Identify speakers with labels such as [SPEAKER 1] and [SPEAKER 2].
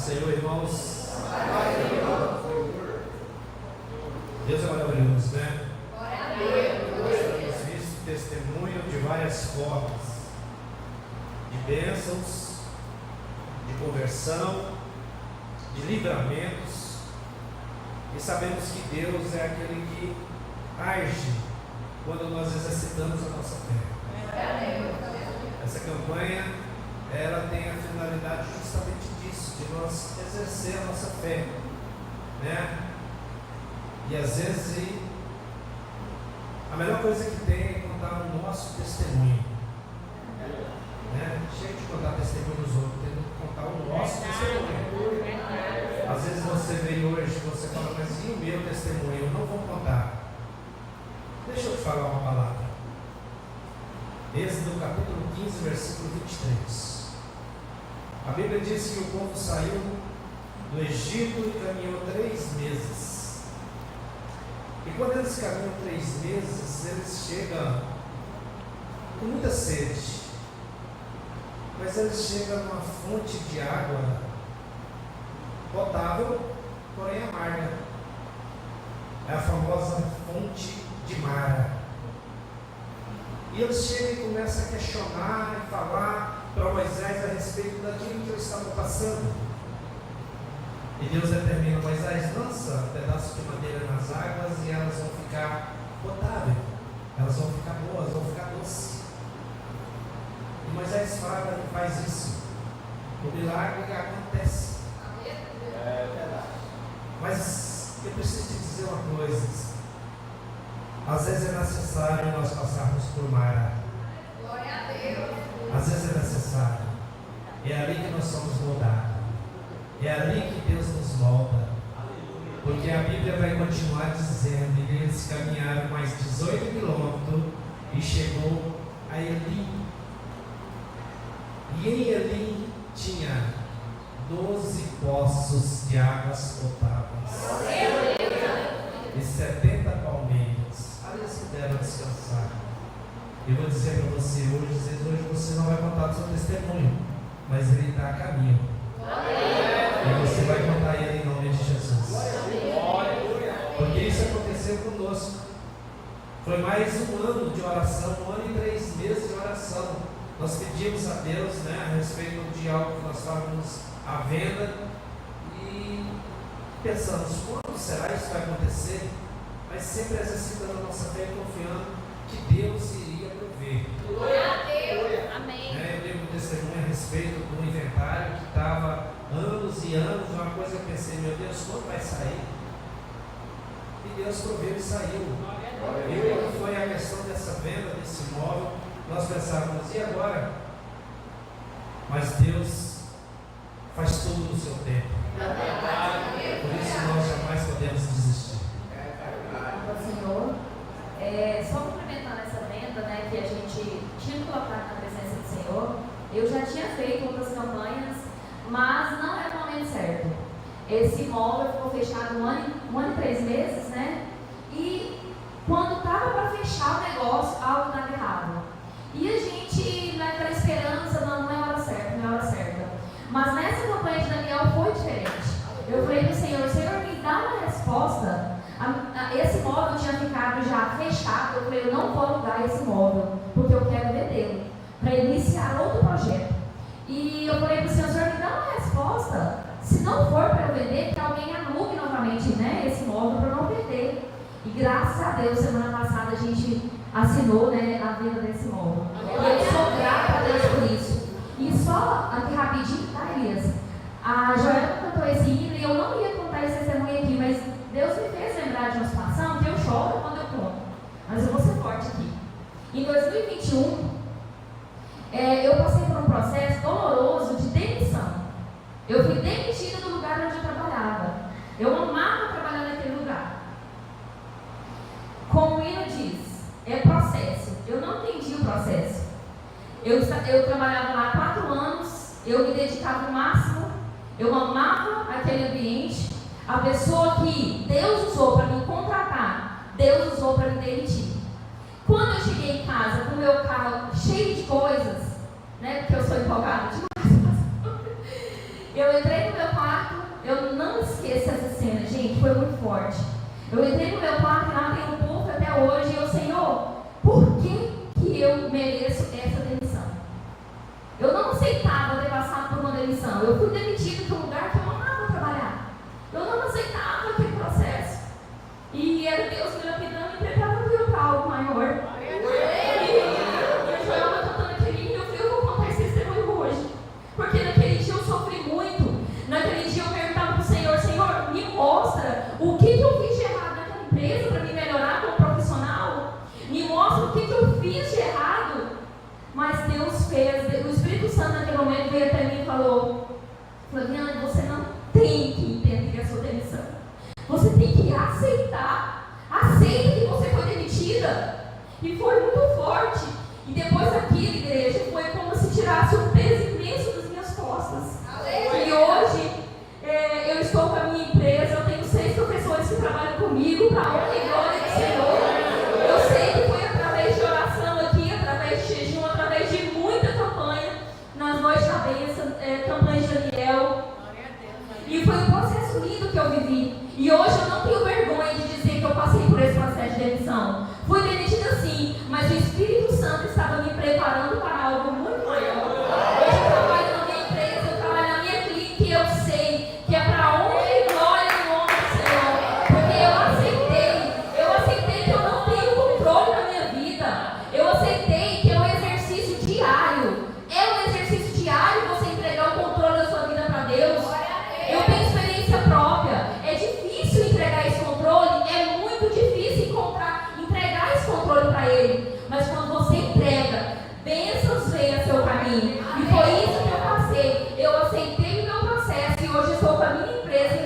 [SPEAKER 1] Senhor, irmãos. Deus é maravilhoso, né? Nós temos visto testemunho de várias formas, de bênçãos, de conversão, de livramentos, e sabemos que Deus é aquele que age quando nós exercitamos a nossa fé. Essa campanha, ela tem a finalidade justamente disso, de nós exercer a nossa fé, né? E às vezes a melhor coisa que tem é contar o nosso testemunho, né? Chega de contar testemunho dos outros, tem que contar o nosso testemunho. Às vezes você veio hoje e você fala, mas e o meu testemunho? Eu não vou contar. Deixa eu te falar uma palavra. Êxodo capítulo 15, versículo 23. A Bíblia diz que o povo saiu do Egito e caminhou 3 meses. E quando eles caminham 3 meses, eles chegam com muita sede. Mas eles chegam numa fonte de água potável, porém amarga. É a famosa fonte de Mara. E eles chegam e começam a questionar e falar para Moisés a respeito daquilo que eles estavam passando. E Deus determina: Moisés, lança um pedaço de madeira nas águas e elas vão ficar potáveis, elas vão ficar boas, vão ficar doces. E Moisés fala e faz isso. O milagre acontece. É verdade. Mas eu preciso te dizer uma coisa. Às vezes é necessário nós passarmos por Mara.
[SPEAKER 2] Glória a Deus.
[SPEAKER 1] Às vezes é necessário. É ali que nós somos moldados. É ali que Deus nos molda. Porque a Bíblia vai continuar dizendo: e eles caminharam mais 18 quilômetros e chegou a Elim. E em Elim tinha 12 poços de águas potáveis e 70 palmeiras. Ali eles puderam descansar. Eu vou dizer para você hoje você não vai contar do seu testemunho, mas ele está a caminho. E você vai contar ele em nome de Jesus. Porque isso aconteceu conosco. Foi mais um ano de oração, 1 ano e 3 meses de oração. Nós pedimos a Deus, né, a respeito de algo que nós estávamos à venda e pensamos: quando será isso vai acontecer? Mas sempre exercitando a nossa fé e confiando que Deus iria prover.
[SPEAKER 2] Glória a Deus. Amém.
[SPEAKER 1] Eu tenho um testemunho a respeito de um inventário que estava anos e anos, uma coisa que eu pensei: meu Deus, quando vai sair? E Deus proveu e saiu. E quando foi a questão dessa venda, desse imóvel, nós pensávamos: e agora? Mas Deus faz tudo no seu tempo. Por isso nós jamais podemos desistir.
[SPEAKER 3] Senhor, só complementando essa venda, né, que a gente tinha colocado na presença do Senhor, eu já tinha feito outras campanhas, mas não era o momento certo. Esse imóvel ficou fechado 1 ano e 3 meses, né? E quando estava para fechar o negócio, algo estava errado. E a gente, naquela esperança, não é hora certa, não é hora certa. Mas nessa campanha de Daniel foi diferente. Eu falei para o Senhor, me dá uma resposta. Esse imóvel tinha ficado já fechado. Eu falei: eu não vou alugar esse imóvel, porque eu quero vendê-lo, para iniciar outro projeto. E eu falei para o Senhor, me dá uma resposta. Se não for para eu vender, que alguém alugue novamente, né, esse imóvel para eu não perder. E graças a Deus, semana passada a gente assinou, né, a venda desse imóvel. E eu sou grata a Deus por isso. E só aqui rapidinho, tá, Elias? A Joelma cantou esse hino e eu não ia contar esse testemunho aqui, mas Deus me fez lembrar de uma situação que eu choro quando eu conto. Mas eu vou ser forte aqui. Em 2021, eu passei por um processo doloroso de demissão. Eu fui demitida do lugar onde eu trabalhava. Eu amava trabalhar naquele lugar. Como o hino diz, é processo. Eu não entendi o processo. Eu trabalhava lá 4 anos, eu me dedicava o máximo, eu amava aquele ambiente. A pessoa que Deus usou para me contratar, Deus usou para me demitir. Quando eu cheguei em casa com o meu carro cheio de coisas, né, porque eu sou empolgada demais, eu entrei no meu quarto Eu entrei no meu quarto e lá tem um puff até hoje. E eu, Senhor, por que eu mereço essa demissão? Eu não aceitava ter passado por uma demissão. Eu fui demitida de um lugar que eu amava trabalhar. Eu não aceitava aquele processo. E era Deus me lapidando e preparando eu para algo maior. E eu estava cantando aquele hino, eu vou contar esse testemunho hoje. Porque naquele dia eu sofri muito. Naquele dia eu perguntava para o Senhor, Senhor, me mostra o que eu fiz de errado naquela empresa para me melhorar como profissional. Me mostra o que eu fiz de errado. Mas Deus fez, o Espírito Santo naquele momento veio até mim e falou, Flaviana, você não tem que entender a sua demissão. Você tem que aceitar. Aceita que você foi demitida. E foi muito forte. E depois daquilo, igreja, foi como se tirasse um peso imenso das minhas costas. E hoje, eu estou com a minha empresa, eu tenho 6 professores que trabalham comigo, para a honra e glória do Senhor. Eu sei que foi através de oração aqui, através de jejum, através de muita campanha, nas noites da bênção, campanha de Daniel. E foi um processo lindo que eu vivi. E hoje eu não tenho vergonha de dizer que eu passei por esse processo de demissão. Fui demitida sim, mas o Espírito Santo estava me preparando para algo muito maior. Hoje eu trabalho na minha empresa, eu trabalho na minha clínica e eu sei que é para a honra e glória do nome do Senhor. Porque eu aceitei que eu não tenho controle na minha vida. Eu aceitei que é um exercício diário. É um exercício diário você entregar o controle da sua vida para Deus. Eu tenho experiência própria. É difícil entregar esse controle, é muito difícil entregar esse controle para Ele. Mas quando você entrega, bênçãos vêm a seu caminho. E foi isso que eu passei. Eu aceitei o meu processo e hoje estou com a minha empresa